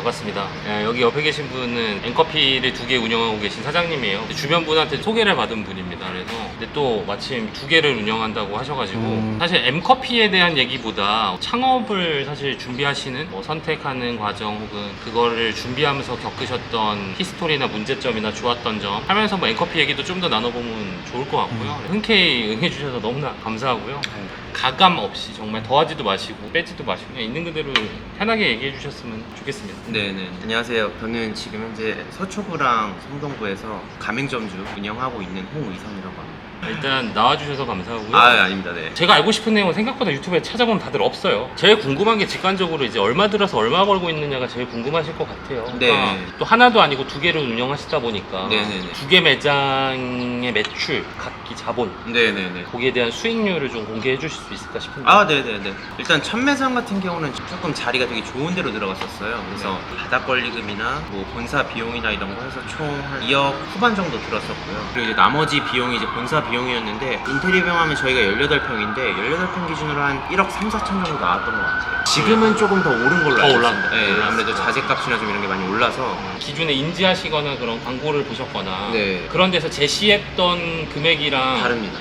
반갑습니다. 여기 옆에 계신 분은 엠커피를 2개 운영하고 계신 사장님이에요. 주변 분한테 소개를 받은 분입니다. 그래서 근데 또 마침 2개를 운영한다고 하셔가지고 사실 엠커피에 대한 얘기보다 창업을 사실 준비하시는 뭐 선택하는 과정 혹은 그거를 준비하면서 겪으셨던 히스토리나 문제점이나 좋았던 점 하면서 뭐 엠커피 얘기도 좀 더 나눠보면 좋을 것 같고요. 흔쾌히 응해주셔서 너무나 감사하고요. 가감 없이 정말 더하지도 마시고 빼지도 마시고 그냥 있는 그대로 편하게 얘기해 주셨으면 좋겠습니다. 네네. 안녕하세요. 저는 지금 현재 서초구랑 성동구에서 가맹점주 운영하고 있는 홍의성이라고 합니다. 일단 나와주셔서 감사하고요. 아닙니다. 네. 제가 알고 싶은 내용은 생각보다 유튜브에 찾아보면 다들 없어요. 제일 궁금한 게 직관적으로 이제 얼마 들어서 얼마 걸고 있느냐가 제일 궁금하실 것 같아요. 그러니까 네. 또 하나도 아니고 2개를 운영하시다 보니까 네네네. 2개 매장의 매출, 각기 자본 네네네. 거기에 대한 수익률을 좀 공개해 주실 수 있을까 싶은데. 네네네. 일단 첫 매장 같은 경우는 조금 자리가 되게 좋은 데로 들어갔었어요. 그래서 바닥 권리금이나 뭐 본사 비용이나 이런 거 해서 총 한 2억 후반 정도 들었었고요. 그리고 이제 나머지 비용이 이제 본사 비용이었는데 인테리어 비용 하면 저희가 18평인데 18평 기준으로 한 1억 3, 4천 정도 나왔던 것 같아요. 지금은 조금 더 오른 걸로 알고 있습니다. 네, 아무래도 자재값이나 좀 이런 게 많이 올라서 기존에 인지하시거나 그런 광고를 보셨거나 네. 그런 데서 제시했던 금액이랑 다릅니다.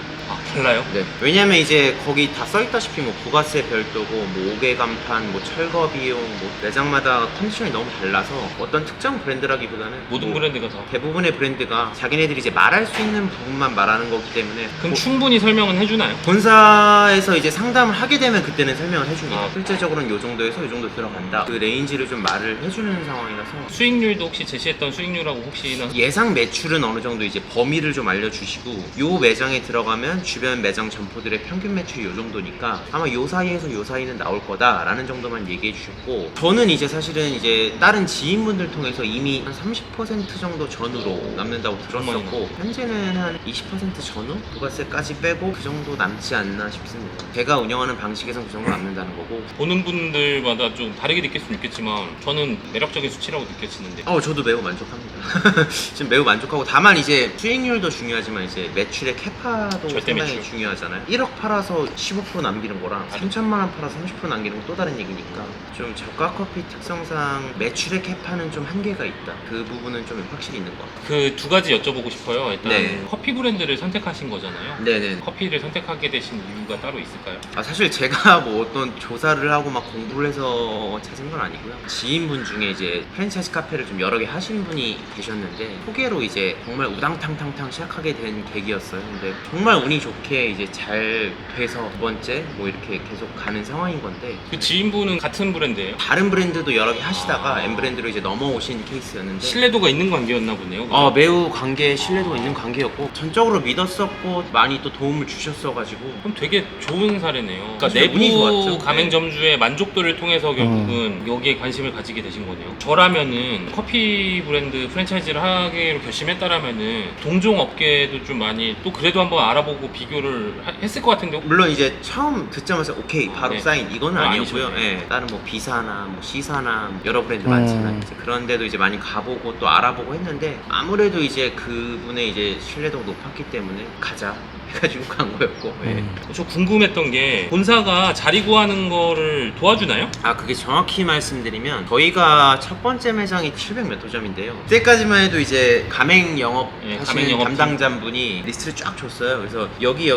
달라요? 네. 왜냐면 이제 거기 다 써있다시피 뭐 부가세 별도고 뭐 5개 간판, 뭐 철거 비용, 뭐 매장마다 컨디션이 너무 달라서 어떤 특정 브랜드라기보다는 모든 뭐 브랜드가 다. 대부분의 브랜드가 자기네들이 이제 말할 수 있는 부분만 말하는 거기 때문에 그럼 충분히 설명은 해주나요? 본사에서 이제 상담을 하게 되면 그때는 설명을 해줍니다. 아. 실제적으로는 요 정도에서 요 정도 들어간다. 그 레인지를 좀 말을 해주는 상황이라서 수익률도 혹시 제시했던 수익률하고 혹시나 예상 매출은 어느 정도 이제 범위를 좀 알려주시고 요 매장에 들어가면 주변 매장 점포들의 평균 매출이 요 정도니까 아마 요 사이에서 요 사이는 나올 거다라는 정도만 얘기해 주셨고 저는 이제 사실은 이제 다른 지인분들 통해서 이미 한 30% 정도 전후로 남는다고 들었었고 현재는 한 20% 전후? 부가세까지 빼고 그 정도 남지 않나 싶습니다. 제가 운영하는 방식에선 그 정도 남는다는 거고 보는 분들마다 좀 다르게 느낄 수는 있겠지만 저는 매력적인 수치라고 느껴지는데 저도 매우 만족합니다. 지금 매우 만족하고 다만 이제 수익률도 중요하지만 이제 매출의 캐파도 절대 상당히 매출. 중요하잖아요. 1억 팔아서 15% 남기는 거랑 3천만 원 팔아서 30% 남기는 건 또 다른 얘기니까 좀 저가 커피 특성상 매출의 캐파는 좀 한계가 있다. 그 부분은 좀 확실히 있는 것 같아요. 그 2가지 여쭤보고 싶어요. 일단 네. 커피 브랜드를 선택하신 거잖아요. 네네. 커피를 선택하게 되신 이유가 따로 있을까요? 사실 제가 뭐 어떤 조사를 하고 막 공부를 해서 찾은 건 아니고요. 지인분 중에 이제 프랜차이즈 카페를 좀 여러 개 하신 분이 계셨는데 소개로 이제 정말 우당탕탕탕 시작하게 된 계기였어요. 근데 정말 운이 좋게 이제 잘 돼서 두 번째 뭐 이렇게 계속 가는 상황인 건데 그 지인분은 같은 브랜드예요? 다른 브랜드도 여러 개 하시다가 M 브랜드로 이제 넘어오신 케이스였는데 신뢰도가 있는 관계였나 보네요. 매우 신뢰도가 있는 관계였고 전적으로 믿었었고 많이 또 도움을 주셨어가지고 그럼 되게 좋은 사례네요. 그러니까 사실 운이 내부 좋았죠. 가맹점주의 만족도를 통해서 결국은 여기에 관심을 가지게 되신 거네요. 저라면은 커피 브랜드 프랜차이즈를 하기로 결심했다라면은 동종 업계도 좀 많이 또 그래도 한번 알아보고 비교를 했을 것 같은데. 물론 이제 처음 듣자마자 오케이 바로 네. 사인 이거는 그건 아니었고요. 아니죠. 예, 다른 뭐 B사나 뭐 C사나 뭐 여러 브랜드 많잖아요. 이제 그런 데도 이제 많이 가보고 또 알아보고 했는데 아무래도 이제 그분의 이제 신뢰도가 높았기 때문에 가자 해가지고 간 거였고. 예. 저 궁금했던 게 본사가 자리 구하는 거를 도와주나요? 그게 정확히 말씀드리면 저희가 첫 번째 매장이 700 몇 호점인데요. 그때까지만 해도 이제 가맹 영업 예, 하시는 가맹 영업팀. 담당자분이 리스트를 쫙 줬어요. 그래서 여기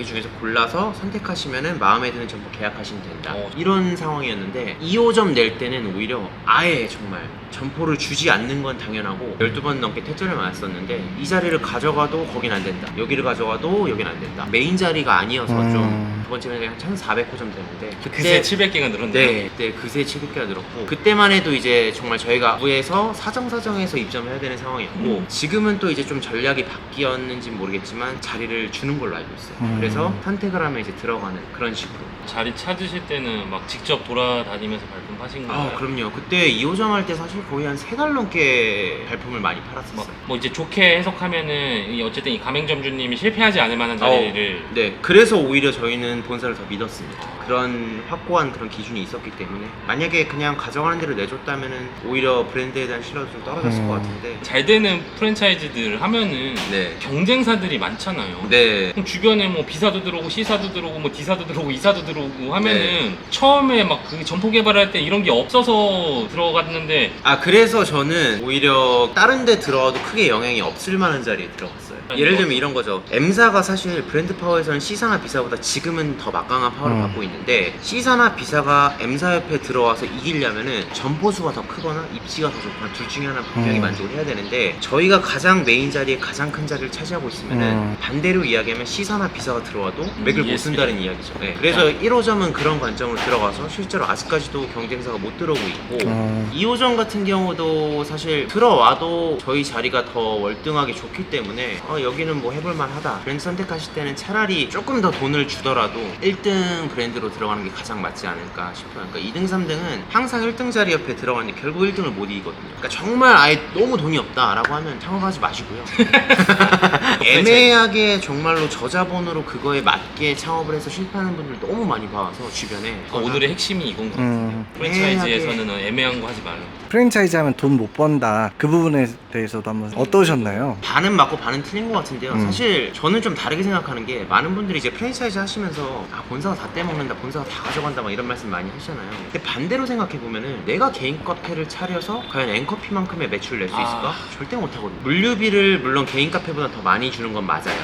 중에서 골라서 선택하시면은 마음에 드는 점포 계약하시면 된다. 이런 상황이었는데 2호점 낼 때는 오히려 아예 정말 점포를 주지 않는 건 당연하고 12번 넘게 퇴짜를 맞았었는데 이 자리를 가져가도 거긴 안 된다. 여기를 가져가도 여긴 안 된다. 메인 자리가 아니어서 좀 두 번째 매장이 한 1,400호점 되는데 그새 700개가 늘었네요. 네, 그때 그새 700개가 늘었고 그때만 해도 이제 정말 저희가 부에서 사정사정해서 입점을 해야 되는 상황이었고 지금은 또 이제 좀 전략이 바뀌었는지 모르겠지만 자리를 주는 걸로 알고 있어요. 그래서 선택을 하면 이제 들어가는 그런 식으로. 자리 찾으실 때는 막 직접 돌아다니면서 발품하신 건가요? 그럼요. 그때 2호점 할 때 사실 거의 한 3달 넘게 발품을 많이 팔았었어요. 뭐 이제 좋게 해석하면은 어쨌든 이 가맹점주님이 실패하지 않을 만한 자리를 네, 그래서 오히려 저희는 본사를 더 믿었습니다. 그런 확고한 그런 기준이 있었기 때문에 만약에 그냥 가져가는 대로 내줬다면은 오히려 브랜드에 대한 신뢰도 좀 떨어졌을 것 같은데. 잘 되는 프랜차이즈들 하면은 네. 경쟁사들이 많잖아요. 네. 그럼 주변에 뭐 B사도 들어오고 C사도 들어오고 뭐 D사도 들어오고 E사도 들어오고 하면은 네. 처음에 막 그 점포 개발할 때 이런 게 없어서 들어갔는데 그래서 저는 오히려 다른 데 들어와도 크게 영향이 없을 만한 자리에 들어갔어요. 예를 들면 이런 거죠. M사가 사실 브랜드 파워에서는 C사나 B사보다 지금은 더 막강한 파워를 갖고 있는데, C사나 B사가 M사 옆에 들어와서 이기려면은 점포수가 더 크거나 입지가 더 좋거나 둘 중에 하나 분명히 만족을 해야 되는데, 저희가 가장 메인 자리에 가장 큰 자리를 차지하고 있으면은 반대로 이야기하면 C사나 B사가 들어와도 맥을 못 쓴다는 이야기죠. 네. 그래서 1호점은 그런 관점으로 들어가서 실제로 아직까지도 경쟁사가 못 들어오고 있고, 2호점 같은 경우도 사실 들어와도 저희 자리가 더 월등하게 좋기 때문에 여기는 뭐 해볼만 하다. 브랜드 선택하실 때는 차라리 조금 더 돈을 주더라도 1등 브랜드로 들어가는 게 가장 맞지 않을까 싶어요. 그러니까 2등, 3등은 항상 1등 자리 옆에 들어가는데 결국 1등을 못 이기거든요. 그러니까 정말 아예 너무 돈이 없다라고 하면 창업하지 마시고요. 애매하게 정말로 저자본으로 그거에 맞게 창업을 해서 실패하는 분들 너무 많이 봐서 주변에. 오늘의 핵심이 이건 것 같아요. 프랜차이즈에서는 애매한 거 하지 말라. 프랜차이즈 하면 돈 못 번다. 그 부분에 대해서도 한번 어떠셨나요? 반은 맞고 반은 틀린 것 같은데요. 사실 저는 좀 다르게 생각하는 게, 많은 분들이 이제 프랜차이즈 하시면서 본사가 다 떼먹는다, 본사가 다 가져간다 막 이런 말씀 많이 하시잖아요. 근데 반대로 생각해 보면은 내가 개인 카페를 차려서 과연 앤커피만큼의 매출을 낼 수 있을까? 절대 못 하거든요. 물류비를 물론 개인 카페보다 더 많이 주는 건 맞아요.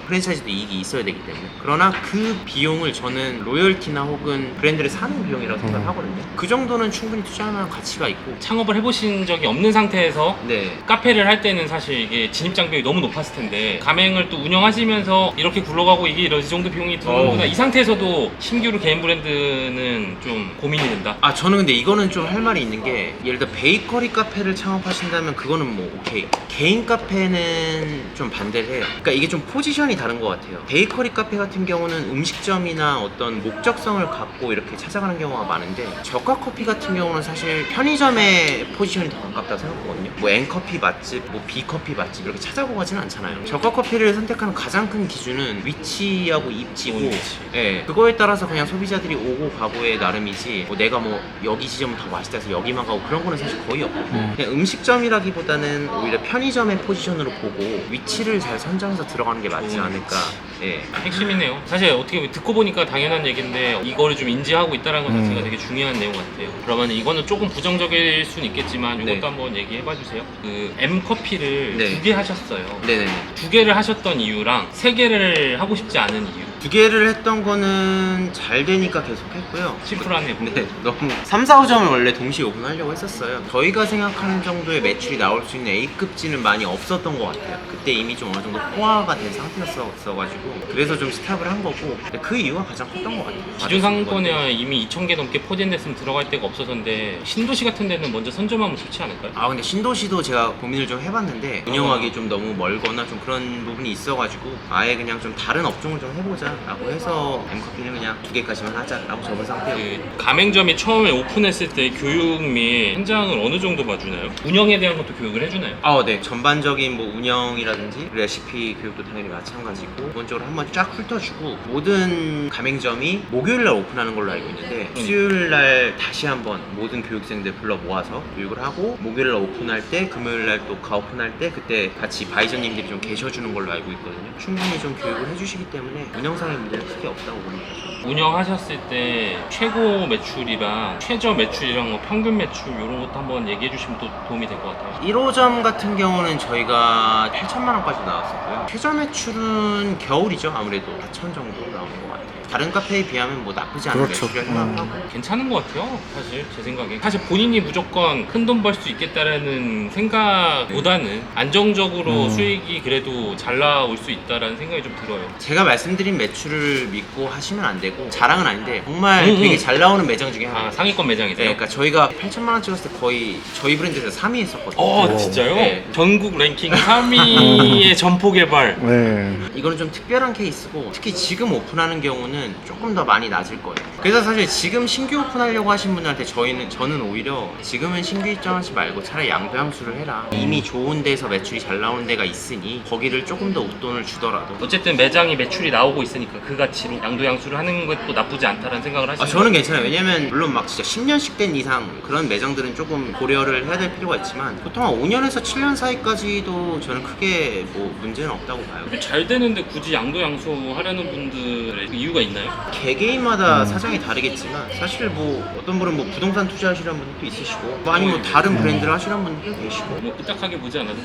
프랜차이즈도 이익이 있어야 되기 때문에. 그러나 그 비용을 저는 로열티나 혹은 브랜드를 사는 비용이라고 생각하거든요. 그 정도는 충분히 투자할 만한 가치가 있고. 창업을 해보신 적이 없는 상태에서 네. 카페를 할 때는 사실 이게 진입장벽이 너무 높았을 텐데, 가맹을 또 운영하시면서 이렇게 굴러가고 이게 이 정도 비용이 드는구나, 이 상태에서도 신규로 개인 브랜드는 좀 고민이 된다. 저는 근데 이거는 좀 할 말이 있는 게, 예를 들어 베이커리 카페를 창업하신다면 그거는 뭐 오케이. 개인 카페는 좀 반대를 해요. 그러니까 이게 좀 포지션이 다른 것 같아요. 베이커리 카페 같은 경우는 음식점이나 어떤 목적성을 갖고 이렇게 찾아가는 경우가 많은데, 저가 커피 같은 경우는 사실 편의점의 포지션이 더 가깝다고 생각하거든요. 뭐 N커피 맛집, 뭐 B커피 맛집 이렇게 찾아보고 가지는 않잖아요. 저가 커피를 선택하는 가장 큰 기준은 위치하고 입지고, 예, 그거에 따라서 그냥 소비자들이 오고 가고의 나름이지, 뭐 내가 뭐 여기 지점은 더 맛있다 해서 여기만 가고 그런 거는 사실 거의 없고, 그냥 음식점이라기보다는 오히려 편의점의 포지션으로 보고 위치를 잘 선정해서 들어가는 게 맞지 않을까. 예. 핵심이네요. 사실 어떻게 보면 듣고 보니까 당연한 얘기인데 이거를 좀 인지하고 있다는 것 자체가 되게 중요한 내용 같아요. 그러면 이거는 조금 부정적일 수는 있겠지만 이것도 네. 한번 얘기해봐 주세요. 그 M커피를 네. 2개 하셨어요. 네네네. 2개를 하셨던 이유랑 3개를 하고 싶지 않은 이유. 2개를 했던 거는 잘 되니까 계속 했고요. 심플하네요. 네, 너무 3, 4, 5점을 원래 동시에 오픈하려고 했었어요. 저희가 생각하는 정도의 매출이 나올 수 있는 A급지는 많이 없었던 것 같아요. 그때 이미 좀 어느 정도 포화가 된 상태였어가지고, 그래서 좀 스탑을 한 거고, 근데 그 이유가 가장 컸던 것 같아요. 기존 상권에 이미 2,000개 넘게 포진됐으면 들어갈 데가 없어서인데, 신도시 같은 데는 먼저 선점하면 좋지 않을까요? 근데 신도시도 제가 고민을 좀 해봤는데 운영하기 좀 너무 멀거나 좀 그런 부분이 있어가지고, 아예 그냥 좀 다른 업종을 좀 해보자 라고 해서 M커피는 그냥 2개까지만 하자 라고 접은 상태였고. 그 가맹점이 처음에 오픈했을 때 교육 및 현장을 어느 정도 봐주나요? 운영에 대한 것도 교육을 해주나요? 네. 전반적인 뭐 운영이라든지 레시피 교육도 당연히 마찬가지고, 기본적으로 한번 쫙 훑어주고, 모든 가맹점이 목요일날 오픈하는 걸로 알고 있는데 수요일날 다시 한번 모든 교육생들 불러 모아서 교육을 하고, 목요일날 오픈할 때, 금요일날 또 가오픈할 때 그때 같이 바이저님들이 좀 계셔주는 걸로 알고 있거든요. 충분히 좀 교육을 해주시기 때문에 운영상의 문제는 크게 없다고 봅니다. 운영하셨을 때 최고 매출이랑 최저 매출이랑 뭐 평균 매출 이런 것도 한번 얘기해 주시면 또 도움이 될 것 같아요. 1호점 같은 경우는 저희가 8천만 원까지 나왔었고요. 최저 매출은 겨울이죠. 아무래도 4천 정도 나온 것 같아요. 다른 카페에 비하면 뭐 나쁘지 않은 그렇죠. 매출이라고 생각하고. 괜찮은 것 같아요. 사실 제 생각에 사실 본인이 무조건 큰 돈 벌 수 있겠다라는 생각보다는 안정적으로 수익이 그래도 잘 나올 수 있다라는 생각이 좀 들어요. 제가 말씀드린 매출을 믿고 하시면 안 되고, 자랑은 아닌데 정말 되게 잘 나오는 매장 중에 하나. 상위권 매장이세요? 네, 그러니까 저희가 8천만 원 찍었을 때 거의 저희 브랜드에서 3위 했었거든요. 진짜요? 네. 전국 랭킹 3위의 점포 개발. 네. 이거는 좀 특별한 케이스고, 특히 지금 오픈하는 경우는 조금 더 많이 낮을 거예요. 그래서 사실 지금 신규 오픈하려고 하신 분들한테 저는 오히려 지금은 신규 입장하지 말고 차라리 양도양수를 해라. 이미 좋은 데서 매출이 잘 나오는 데가 있으니 거기를 조금 더 웃돈을 주더라도. 어쨌든 매장이 매출이 나오고 있으니까 그 가치로 양도양수를 하는 것도 나쁘지 않다라는 생각을 하시는 저는 괜찮아요. 왜냐면 물론 막 진짜 10년씩 된 이상 그런 매장들은 조금 고려를 해야 될 필요가 있지만 보통 한 5년에서 7년 사이까지도 저는 크게 뭐 문제는 없다고 봐요. 잘 되는데 굳이 양도양수 하려는 분들의 이유가 있나요? 개개인마다 사정이 다르겠지만 사실 뭐 어떤 분은 뭐 부동산 투자하시는 분들도 있으시고 뭐 아니면 뭐 다른 브랜드를 하시는 분들도 계시고 뭐 삐딱하게 보지 않아도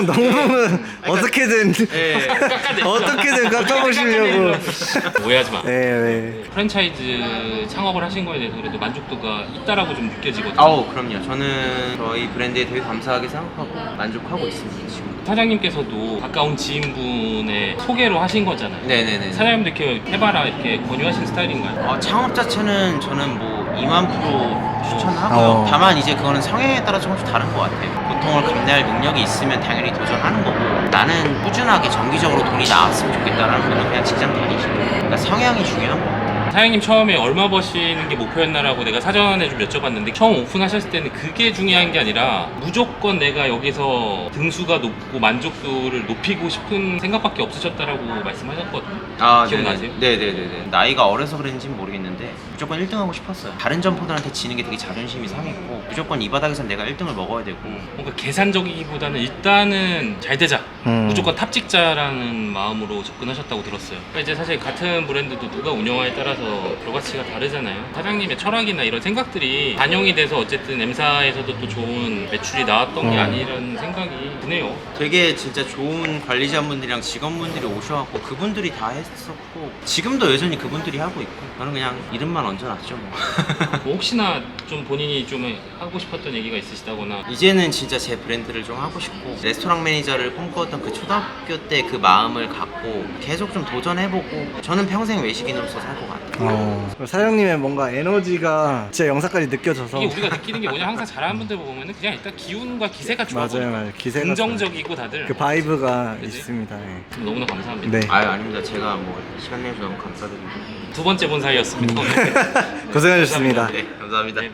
너무 어떻게든 예. 어떻게든 깎아보시려고. 오해하지 마. 네. 프랜차이즈 창업을 하신 거에 대해서 그래도 만족도가 있다라고 좀 느껴지거든요. 아우 그럼요. 저는 저희 브랜드에 되게 감사하게 생각하고 만족하고 있습니다 지금. 사장님께서도 가까운 지인분의 소개로 하신 거잖아요. 네네네. 사장님도 이렇게 해봐라 이렇게 권유하신 스타일인가요? 창업 자체는 저는 뭐 2만% 추천하고요. 어. 다만 이제 그거는 성향에 따라 조금씩 다른 것 같아요. 고통을 감내할 능력이 있으면 당연히 도전하는 거고 나는 꾸준하게 정기적으로 돈이 나왔으면 좋겠다라는 거는 그냥 직장 다니시고 그러니까 성향이 중요한 거 같아요. 사장님 처음에 얼마 버시는 게 목표였나라고 내가 사전에 좀 여쭤봤는데 처음 오픈하셨을 때는 그게 중요한 게 아니라 무조건 내가 여기서 등수가 높고 만족도를 높이고 싶은 생각밖에 없으셨다라고 말씀하셨거든요. 기억나세요? 네네네네. 나이가 어려서 그랬는지는 모르겠는데 무조건 1등 하고 싶었어요. 다른 점포들한테 지는 게 되게 자존심이 상했고 무조건 이 바닥에선 내가 1등을 먹어야 되고 뭔가 계산적이기보다는 일단은 잘 되자 무조건 탑 찍자라는 마음으로 접근하셨다고 들었어요. 그러니까 이제 사실 같은 브랜드도 누가 운영하에 따라서 부가치가 다르잖아요. 사장님의 철학이나 이런 생각들이 반영이 돼서 어쨌든 M사에서도 또 좋은 매출이 나왔던 게 아니라는 생각이 드네요. 되게 진짜 좋은 관리자분들이랑 직원분들이 오셔갖고 그분들이 다 했었고 지금도 여전히 그분들이 하고 있고 저는 그냥 이름만 얹어놨죠 뭐. 뭐 혹시나 좀 본인이 좀 하고 싶었던 얘기가 있으시다거나 이제는 진짜 제 브랜드를 좀 하고 싶고 레스토랑 매니저를 꿈꾸었던 그 초등학교 때 그 마음을 갖고 계속 좀 도전해보고 저는 평생 외식인으로서 살 것 같아요. 사장님의 뭔가 에너지가 진짜 영상까지 느껴져서. 이게 우리가 느끼는 게 뭐냐 항상 잘하는 분들 보면은 그냥 일단 기운과 기세가 좋아 보여요. 맞아요. 기세가 긍정적이고 다들 그 바이브가 그치? 있습니다. 너무나 감사합니다. 네. 아닙니다. 제가 뭐 시간 내주셔서 너무 감사드리고 두 번째 본 사이였습니다. 고생하셨습니다. 네 감사합니다. 네.